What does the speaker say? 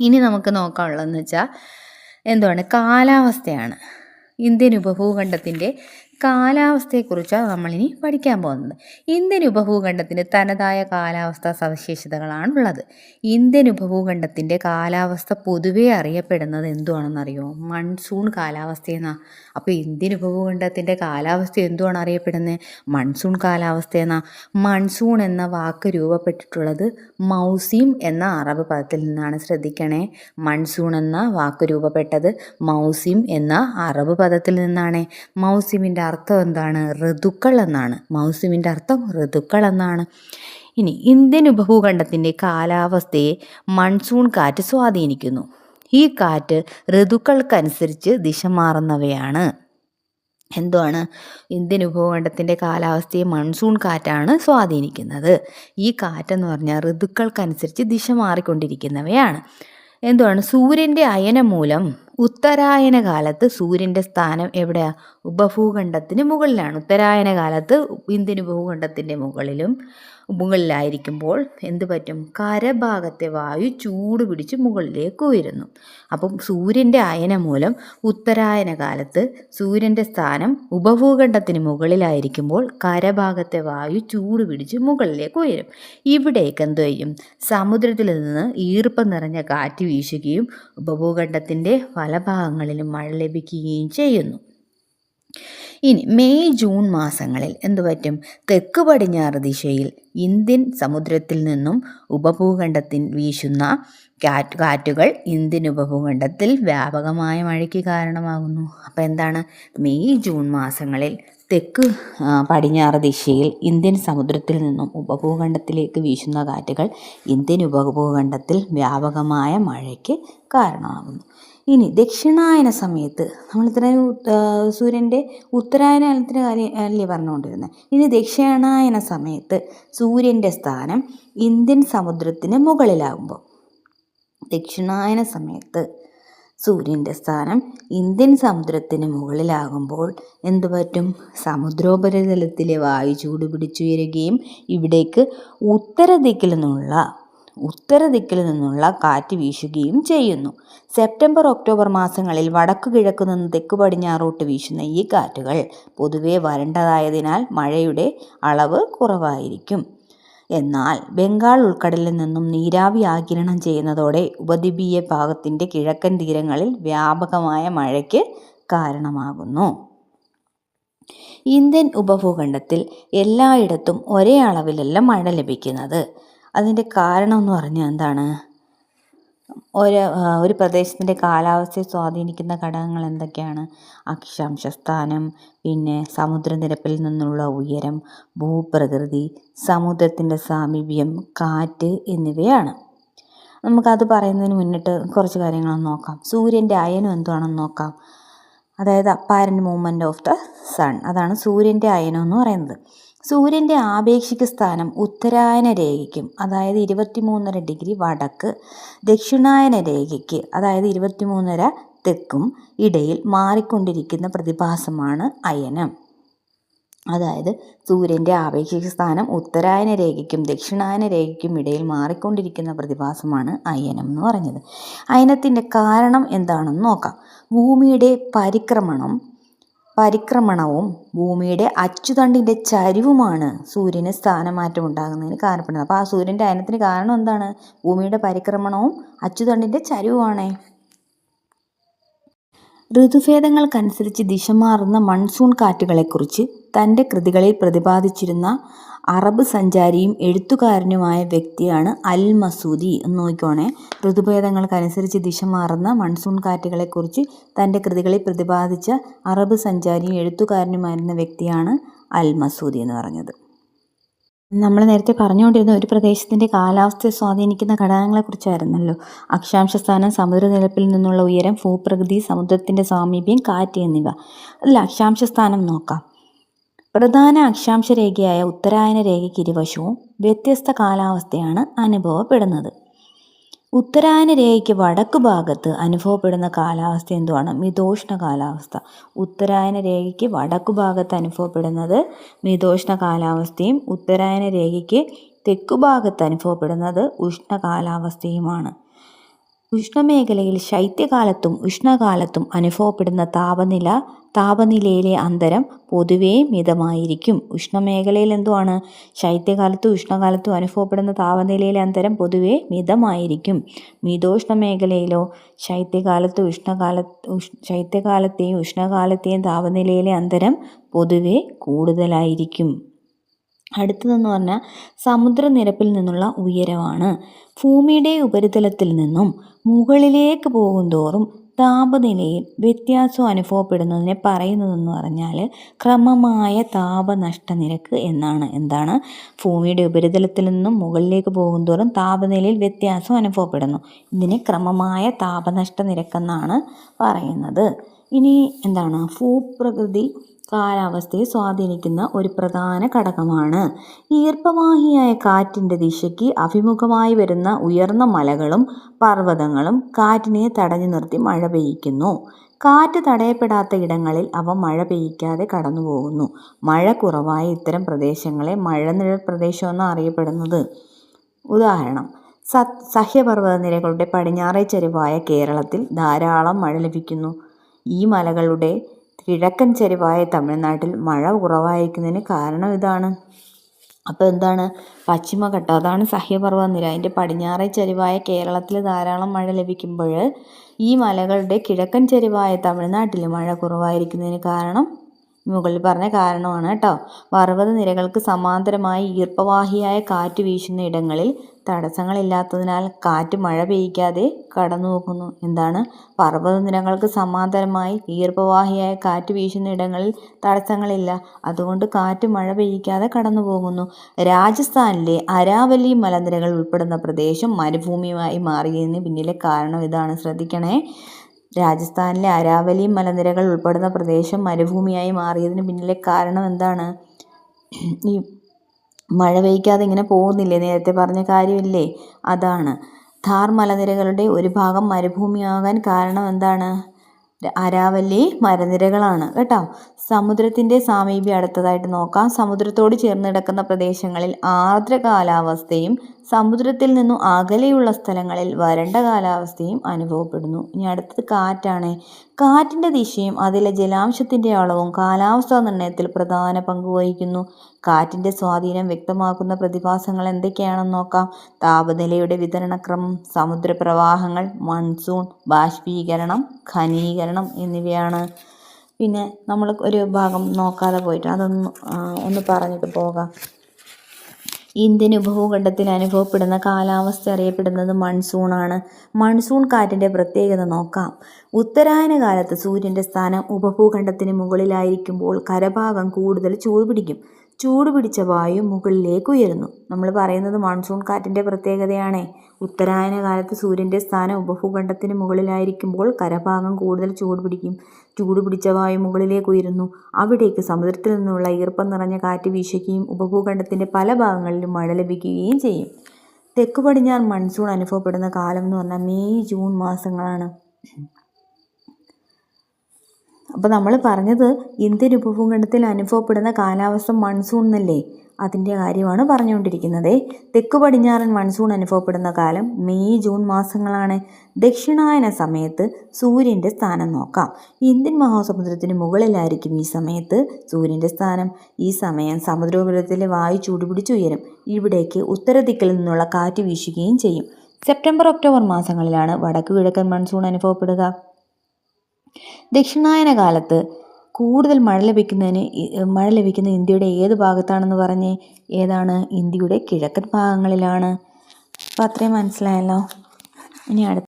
ഇനി നമുക്ക് നോക്കാനുള്ളതെന്ന് വെച്ചാൽ എന്തുവാണ്, കാലാവസ്ഥയാണ്. ഇന്ത്യൻ ഉപഭൂഖണ്ഡത്തിൻ്റെ കാലാവസ്ഥയെക്കുറിച്ചാണ് നമ്മളിനി പഠിക്കാൻ പോകുന്നത്. ഇന്ത്യൻ ഉപഭൂഖണ്ഡത്തിന് തനതായ കാലാവസ്ഥാ സവിശേഷതകളാണുള്ളത്. ഇന്ത്യൻ ഉപഭൂഖണ്ഡത്തിൻ്റെ കാലാവസ്ഥ പൊതുവെ അറിയപ്പെടുന്നത് എന്തുവാണെന്നറിയോ? മൺസൂൺ കാലാവസ്ഥയെന്നാണ്. അപ്പോൾ ഇന്ത്യൻ ഉപഭൂഖണ്ഡത്തിൻ്റെ കാലാവസ്ഥ എന്തുവാണ് അറിയപ്പെടുന്നത്? മൺസൂൺ കാലാവസ്ഥയെന്നാണ്. മൺസൂൺ എന്ന വാക്ക് രൂപപ്പെട്ടിട്ടുള്ളത് മൗസിം എന്ന അറബ് പദത്തിൽ നിന്നാണ്. ശ്രദ്ധിക്കണേ, മൺസൂൺ എന്ന വാക്ക് രൂപപ്പെട്ടത് മൗസിം എന്ന അറബ് പദത്തിൽ നിന്നാണ്. മൗസിമിൻ്റെ അർത്ഥം എന്താണ്? ഋതുക്കൾ എന്നാണ്. മൗസിമിൻ്റെ അർത്ഥം ഋതുക്കൾ എന്നാണ്. ഇനി ഇന്ത്യൻ ഉപഭൂഖണ്ഡത്തിൻ്റെ കാലാവസ്ഥയെ മൺസൂൺ കാറ്റ് സ്വാധീനിക്കുന്നു. ഈ കാറ്റ് ഋതുക്കൾക്കനുസരിച്ച് ദിശ മാറുന്നവയാണ്. എന്തുവാണ്? ഇന്ത്യൻ ഉപഭൂഖണ്ഡത്തിൻ്റെ കാലാവസ്ഥയെ മൺസൂൺ കാറ്റാണ് സ്വാധീനിക്കുന്നത്. ഈ കാറ്റെന്ന് പറഞ്ഞാൽ ഋതുക്കൾക്കനുസരിച്ച് ദിശ മാറിക്കൊണ്ടിരിക്കുന്നവയാണ്. എന്തുവാണ്? സൂര്യൻ്റെ അയനം മൂലം ഉത്തരായന കാലത്ത് സൂര്യൻ്റെ സ്ഥാനം എവിടെയാണ്? ഉപഭൂഖണ്ഡത്തിന് മുകളിലാണ്. ഉത്തരായന കാലത്ത് ഇന്ത്യൻ ഉപഭൂഖണ്ഡത്തിൻ്റെ മുകളിലായിരിക്കുമ്പോൾ എന്ത് പറ്റും? കരഭാഗത്തെ വായു ചൂട് പിടിച്ച് മുകളിലേക്ക് ഉയരുന്നു. അപ്പം സൂര്യൻ്റെ അയനം മൂലം ഉത്തരായന കാലത്ത് സൂര്യൻ്റെ സ്ഥാനം ഉപഭൂഖണ്ഡത്തിന് മുകളിലായിരിക്കുമ്പോൾ കരഭാഗത്തെ വായു ചൂട് പിടിച്ച് മുകളിലേക്ക് ഉയരും. ഇവിടേക്ക് എന്ത് ചെയ്യും? സമുദ്രത്തിൽ നിന്ന് ഈർപ്പം നിറഞ്ഞ കാറ്റ് വീശുകയും ഉപഭൂഖണ്ഡത്തിൻ്റെ പല ഭാഗങ്ങളിലും മഴ ലഭിക്കുകയും ചെയ്യുന്നു. ഇനി മെയ് ജൂൺ മാസങ്ങളിൽ എന്തു പറ്റും? തെക്ക് പടിഞ്ഞാറ് ദിശയിൽ ഇന്ത്യൻ സമുദ്രത്തിൽ നിന്നും ഉപഭൂഖണ്ഡത്തിൽ വീശുന്ന കാറ്റുകൾ ഇന്ത്യൻ ഉപഭൂഖണ്ഡത്തിൽ വ്യാപകമായ മഴയ്ക്ക് കാരണമാകുന്നു. അപ്പോൾ എന്താണ്? മെയ് ജൂൺ മാസങ്ങളിൽ തെക്ക് പടിഞ്ഞാറ് ദിശയിൽ ഇന്ത്യൻ സമുദ്രത്തിൽ നിന്നും ഉപഭൂഖണ്ഡത്തിലേക്ക് വീശുന്ന കാറ്റുകൾ ഇന്ത്യൻ ഉപഭൂഖണ്ഡത്തിൽ വ്യാപകമായ മഴയ്ക്ക് കാരണമാകുന്നു. ഇനി ദക്ഷിണായന സമയത്ത് നമ്മളിത്രയും സൂര്യൻ്റെ ഉത്തരായനത്തിൻ്റെ കാര്യം അല്ലേ പറഞ്ഞുകൊണ്ടിരുന്നത്. ഇനി ദക്ഷിണായന സമയത്ത് സൂര്യൻ്റെ സ്ഥാനം ഇന്ത്യൻ സമുദ്രത്തിന് മുകളിലാകുമ്പോൾ, ദക്ഷിണായന സമയത്ത് സൂര്യൻ്റെ സ്ഥാനം ഇന്ത്യൻ സമുദ്രത്തിന് മുകളിലാകുമ്പോൾ എന്തു പറ്റും? സമുദ്രോപരിതലത്തിലെ വായു ചൂട് പിടിച്ചുയരുകയും ഇവിടേക്ക് ഉത്തര ദിക്കിൽ നിന്നുള്ള കാറ്റ് വീശുകയും ചെയ്യുന്നു. സെപ്റ്റംബർ ഒക്ടോബർ മാസങ്ങളിൽ വടക്കു കിഴക്കു നിന്ന് തെക്ക് പടിഞ്ഞാറോട്ട് വീശുന്ന ഈ കാറ്റുകൾ പൊതുവെ വരണ്ടതായതിനാൽ മഴയുടെ അളവ് കുറവായിരിക്കും. എന്നാൽ ബംഗാൾ ഉൾക്കടലിൽ നിന്നും നീരാവി ആഗിരണം ചെയ്യുന്നതോടെ ഉപദ്വീപീയ ഭാഗത്തിൻ്റെ കിഴക്കൻ തീരങ്ങളിൽ വ്യാപകമായ മഴയ്ക്ക് കാരണമാകുന്നു. ഇന്ത്യൻ ഉപഭൂഖണ്ഡത്തിൽ എല്ലായിടത്തും ഒരേ അളവിലല്ല മഴ ലഭിക്കുന്നത്. അതിൻ്റെ കാരണം എന്ന് പറഞ്ഞാൽ എന്താണ്? ഒരു പ്രദേശത്തിൻ്റെ കാലാവസ്ഥയെ സ്വാധീനിക്കുന്ന ഘടകങ്ങൾ എന്തൊക്കെയാണ്? അക്ഷാംശസ്ഥാനം, പിന്നെ സമുദ്രനിരപ്പിൽ നിന്നുള്ള ഉയരം, ഭൂപ്രകൃതി, സമുദ്രത്തിൻ്റെ സാമീപ്യം, കാറ്റ് എന്നിവയാണ്. നമുക്കത് പറയുന്നതിന് മുന്നിട്ട് കുറച്ച് കാര്യങ്ങളൊന്ന് നോക്കാം. സൂര്യൻ്റെ അയനം എന്താണെന്ന് നോക്കാം. അതായത് apparent movement of the sun, അതാണ് സൂര്യൻ്റെ അയനം എന്ന് പറയുന്നത്. സൂര്യൻ്റെ ആപേക്ഷിക സ്ഥാനം ഉത്തരായന രേഖയ്ക്കും, അതായത് 23.5 ഡിഗ്രി വടക്ക്, ദക്ഷിണായന രേഖയ്ക്ക്, അതായത് 23.5 തെക്കും ഇടയിൽ മാറിക്കൊണ്ടിരിക്കുന്ന പ്രതിഭാസമാണ് അയനം. അതായത് സൂര്യൻ്റെ ആപേക്ഷിക സ്ഥാനം ഉത്തരായന രേഖയ്ക്കും ദക്ഷിണായന രേഖയ്ക്കും ഇടയിൽ മാറിക്കൊണ്ടിരിക്കുന്ന പ്രതിഭാസമാണ് അയനം എന്ന് പറഞ്ഞത്. അയനത്തിൻ്റെ കാരണം എന്താണെന്ന് നോക്കാം. ഭൂമിയുടെ പരിക്രമണവും ഭൂമിയുടെ അച്ചുതണ്ടിൻ്റെ ചരിവുമാണ് സൂര്യന് സ്ഥാനമാറ്റം ഉണ്ടാകുന്നതിന് കാരണപ്പെടുന്നത്. അപ്പോൾ ആ സൂര്യൻ്റെ അയനത്തിന് കാരണം എന്താണ്? ഭൂമിയുടെ പരിക്രമണവും അച്ചുതണ്ടിൻ്റെ ചരിവുമാണ്. ഋതുഭേദങ്ങൾക്കനുസരിച്ച് ദിശ മാറുന്ന മൺസൂൺ കാറ്റുകളെക്കുറിച്ച് തൻ്റെ കൃതികളിൽ പ്രതിപാദിച്ചിരുന്ന അറബ് സഞ്ചാരിയും എഴുത്തുകാരനുമായ വ്യക്തിയാണ് അൽ മസൂദി. എന്ന് നോക്കിക്കോണേ. ഋതുഭേദങ്ങൾക്കനുസരിച്ച് ദിശ മാറുന്ന മൺസൂൺ കാറ്റുകളെക്കുറിച്ച് തൻ്റെ കൃതികളിൽ പ്രതിപാദിച്ച അറബ് സഞ്ചാരിയും എഴുത്തുകാരനുമായിരുന്ന വ്യക്തിയാണ് അൽ മസൂദി എന്ന് പറഞ്ഞത്. നമ്മൾ നേരത്തെ പറഞ്ഞുകൊണ്ടിരുന്ന ഒരു പ്രദേശത്തിൻ്റെ കാലാവസ്ഥയെ സ്വാധീനിക്കുന്ന ഘടകങ്ങളെക്കുറിച്ചായിരുന്നല്ലോ. അക്ഷാംശസ്ഥാനം, സമുദ്രനിരപ്പിൽ നിന്നുള്ള ഉയരം, ഭൂപ്രകൃതി, സമുദ്രത്തിൻ്റെ സാമീപ്യം, കാറ്റ് എന്നിവ. അതിൽ അക്ഷാംശസ്ഥാനം നോക്കാം. പ്രധാന അക്ഷാംശ രേഖയായ ഉത്തരായന രേഖയ്ക്ക് ഇരുവശവും വ്യത്യസ്ത കാലാവസ്ഥയാണ് അനുഭവപ്പെടുന്നത്. ഉത്തരായന രേഖയ്ക്ക് വടക്കു ഭാഗത്ത് അനുഭവപ്പെടുന്ന കാലാവസ്ഥ എന്തുവാണ്? മിതോഷ്ണ കാലാവസ്ഥ. ഉത്തരായന രേഖയ്ക്ക് വടക്കു ഭാഗത്ത് അനുഭവപ്പെടുന്നത് മിതോഷ്ണ കാലാവസ്ഥയും ഉത്തരായന രേഖയ്ക്ക് തെക്കു ഭാഗത്ത് അനുഭവപ്പെടുന്നത് ഉഷ്ണ കാലാവസ്ഥയുമാണ്. ഉഷ്ണമേഖലയിൽ ശൈത്യകാലത്തും ഉഷ്ണകാലത്തും അനുഭവപ്പെടുന്ന താപനിലയിലെ അന്തരം പൊതുവേ മിതമായിരിക്കും. ഉഷ്ണമേഖലയിൽ എന്തുവാണ്? ശൈത്യകാലത്തും ഉഷ്ണകാലത്തും അനുഭവപ്പെടുന്ന താപനിലയിലെ അന്തരം പൊതുവേ മിതമായിരിക്കും. മിതോഷ്ണ മേഖലയിലോ ശൈത്യകാലത്തെയും ഉഷ്ണകാലത്തെയും താപനിലയിലെ അന്തരം പൊതുവേ കൂടുതലായിരിക്കും. അടുത്തതെന്ന് പറഞ്ഞാൽ സമുദ്രനിരപ്പിൽ നിന്നുള്ള ഉയരമാണ്. ഭൂമിയുടെ ഉപരിതലത്തിൽ നിന്നും മുകളിലേക്ക് പോകുന്തോറും താപനിലയിൽ വ്യത്യാസം അനുഭവപ്പെടുന്നതിനെ പറയുന്നതെന്ന് പറഞ്ഞാൽ ക്രമമായ താപനഷ്ട നിരക്ക് എന്നാണ്. എന്താണ്? ഭൂമിയുടെ ഉപരിതലത്തിൽ നിന്നും മുകളിലേക്ക് പോകുന്തോറും താപനിലയിൽ വ്യത്യാസം അനുഭവപ്പെടുന്നു. ഇതിനെ ക്രമമായ താപനഷ്ട നിരക്കെന്നാണ് പറയുന്നത്. ഇനി എന്താണ്? ഭൂപ്രകൃതി കാലാവസ്ഥയെ സ്വാധീനിക്കുന്ന ഒരു പ്രധാന ഘടകമാണ്. ഈർപ്പവാഹിയായ കാറ്റിൻ്റെ ദിശയ്ക്ക് അഭിമുഖമായി വരുന്ന ഉയർന്ന മലകളും പർവ്വതങ്ങളും കാറ്റിനെ തടഞ്ഞു നിർത്തി മഴ പെയ്യിക്കുന്നു. കാറ്റ് തടയപ്പെടാത്ത ഇടങ്ങളിൽ അവ മഴ പെയ്യിക്കാതെ കടന്നു പോകുന്നു. മഴ കുറവായ ഇത്തരം പ്രദേശങ്ങളെ മഴനിഴൽ പ്രദേശമെന്ന് അറിയപ്പെടുന്നത്. ഉദാഹരണം: സഹ്യപർവ്വത നിരകളുടെ പടിഞ്ഞാറേ ചരിവായ കേരളത്തിൽ ധാരാളം മഴ ലഭിക്കുന്നു. ഈ മലകളുടെ കിഴക്കൻ ചരിവായ തമിഴ്നാട്ടിൽ മഴ കുറവായിരിക്കുന്നതിന് കാരണം ഇതാണ്. അപ്പോൾ എന്താണ്? പശ്ചിമഘട്ടം, അതാണ് സഹ്യപർവ്വത നിര. അതിൻ്റെ പടിഞ്ഞാറേ ചരിവായ കേരളത്തിൽ ധാരാളം മഴ ലഭിക്കുമ്പോൾ ഈ മലകളുടെ കിഴക്കൻ ചരിവായ തമിഴ്നാട്ടിൽ മഴ കുറവായിരിക്കുന്നതിന് കാരണം മുകളിൽ പറഞ്ഞ കാരണമാണ് കേട്ടോ. പർവ്വത നിരകൾക്ക് സമാന്തരമായി ഈർപ്പവാഹിയായ കാറ്റ് വീശുന്ന ഇടങ്ങളിൽ തടസ്സങ്ങളില്ലാത്തതിനാൽ കാറ്റ് മഴ പെയ്യിക്കാതെ കടന്നു പോകുന്നു. എന്താണ്? പർവ്വത നിരകൾക്ക് സമാന്തരമായി ഈർപ്പവാഹിയായ കാറ്റ് വീശുന്ന ഇടങ്ങളിൽ തടസ്സങ്ങളില്ല, അതുകൊണ്ട് കാറ്റ് മഴ പെയ്യിക്കാതെ കടന്നു പോകുന്നു. രാജസ്ഥാനിലെ അരാവലി മലനിരകൾ ഉൾപ്പെടുന്ന പ്രദേശം മരുഭൂമിയായി മാറിയതിന് പിന്നിലെ കാരണം ഇതാണ്. ശ്രദ്ധിക്കണേ. രാജസ്ഥാനിലെ അരാവലി മലനിരകൾ ഉൾപ്പെടുന്ന പ്രദേശം മരുഭൂമിയായി മാറിയതിന് പിന്നിലെ കാരണം എന്താണ്? ഈ മഴ പെയ്യ്ക്കാതെ ഇങ്ങനെ പോകുന്നില്ലേ, നേരത്തെ പറഞ്ഞ കാര്യമില്ലേ, അതാണ്. ഥാർ മലനിരകളുടെ ഒരു ഭാഗം മരുഭൂമിയാകാൻ കാരണം എന്താണ്? അരാവലി മലനിരകളാണ് കേട്ടോ. സമുദ്രത്തിൻ്റെ സാമീപ്യം അടുത്തതായിട്ട് നോക്കാം. സമുദ്രത്തോട് ചേർന്ന് കിടക്കുന്ന പ്രദേശങ്ങളിൽ ആർദ്ര കാലാവസ്ഥയും സമുദ്രത്തിൽ നിന്നും അകലെയുള്ള സ്ഥലങ്ങളിൽ വരണ്ട കാലാവസ്ഥയും അനുഭവപ്പെടുന്നു. ഇനി അടുത്തത് കാറ്റാണ്. കാറ്റിൻ്റെ ദിശയും അതിലെ ജലാംശത്തിൻ്റെ അളവും കാലാവസ്ഥാ നിർണ്ണയത്തിൽ പ്രധാന പങ്ക് വഹിക്കുന്നു. കാറ്റിൻ്റെ സ്വാധീനം വ്യക്തമാക്കുന്ന പ്രതിഭാസങ്ങൾ എന്തൊക്കെയാണെന്ന് നോക്കാം. താപനിലയുടെ വിതരണക്രമം, സമുദ്രപ്രവാഹങ്ങൾ, മൺസൂൺ, ബാഷ്പീകരണം, ഘനീകരണം എന്നിവയാണ്. പിന്നെ നമ്മൾ ഒരു ഭാഗം നോക്കാതെ പോയിട്ട് ഒന്ന് പറഞ്ഞിട്ട് പോകാം. ഇന്ത്യൻ ഉപഭൂഖണ്ഡത്തിൽ അനുഭവപ്പെടുന്ന കാലാവസ്ഥ അറിയപ്പെടുന്നത് മൺസൂണാണ്. മൺസൂൺ കാറ്റിൻ്റെ പ്രത്യേകത നോക്കാം. ഉത്തരായന കാലത്ത് സൂര്യൻ്റെ സ്ഥാനം ഉപഭൂഖണ്ഡത്തിന് മുകളിലായിരിക്കുമ്പോൾ കരഭാഗം കൂടുതൽ ചൂടുപിടിക്കും. ചൂടുപിടിച്ച വായു മുകളിലേക്ക് ഉയരുന്നു. നമ്മൾ പറയുന്നത് മൺസൂൺ കാറ്റിൻ്റെ പ്രത്യേകതയാണ്. ഉത്തരായന കാലത്ത് സൂര്യൻ്റെ സ്ഥാനം ഉപഭൂഖണ്ഡത്തിന് മുകളിലായിരിക്കുമ്പോൾ കരഭാഗം കൂടുതൽ ചൂടുപിടിക്കും. ചൂടുപിടിച്ച വായു മുകളിലേക്ക് ഉയരുന്നു. അവിടേക്ക് സമുദ്രത്തിൽ നിന്നുള്ള ഈർപ്പം നിറഞ്ഞ കാറ്റ് വീശുകയും ഉപഭൂഖണ്ഡത്തിൻ്റെ പല ഭാഗങ്ങളിലും മഴ ലഭിക്കുകയും ചെയ്യും. തെക്കു പടിഞ്ഞാറ് മൺസൂൺ അനുഭവപ്പെടുന്ന കാലം എന്ന് പറഞ്ഞാൽ മെയ് ജൂൺ മാസങ്ങളാണ്. അപ്പോൾ നമ്മൾ പറഞ്ഞത് ഇന്ത്യൻ ഉപഭൂഖണ്ഡത്തിൽ അനുഭവപ്പെടുന്ന കാലാവസ്ഥ മൺസൂൺ എന്നല്ലേ, അതിൻ്റെ കാര്യമാണ് പറഞ്ഞുകൊണ്ടിരിക്കുന്നത്. തെക്കു പടിഞ്ഞാറൻ മൺസൂൺ അനുഭവപ്പെടുന്ന കാലം മെയ് ജൂൺ മാസങ്ങളാണ്. ദക്ഷിണായന സമയത്ത് സൂര്യൻ്റെ സ്ഥാനം നോക്കാം. ഇന്ത്യൻ മഹാസമുദ്രത്തിന് മുകളിലായിരിക്കും ഈ സമയത്ത് സൂര്യൻ്റെ സ്ഥാനം. ഈ സമയം സമുദ്രോപരിതലത്തിലെ വായു ചൂടുപിടിച്ചുയരും. ഇവിടേക്ക് ഉത്തരദിക്കിൽ നിന്നുള്ള കാറ്റ് വീശുകയും ചെയ്യും. സെപ്റ്റംബർ ഒക്ടോബർ മാസങ്ങളിലാണ് വടക്കു കിഴക്കൻ മൺസൂൺ അനുഭവപ്പെടുക. ദക്ഷിണായന കാലത്ത് കൂടുതൽ മഴ ലഭിക്കുന്ന ഇന്ത്യയുടെ ഏത് ഭാഗത്താണെന്ന് പറഞ്ഞേ? ഏതാണ്? ഇന്ത്യയുടെ കിഴക്കൻ ഭാഗങ്ങളിലാണ്. അപ്പോൾ അത്രയും മനസ്സിലായല്ലോ. ഇനി അടുത്ത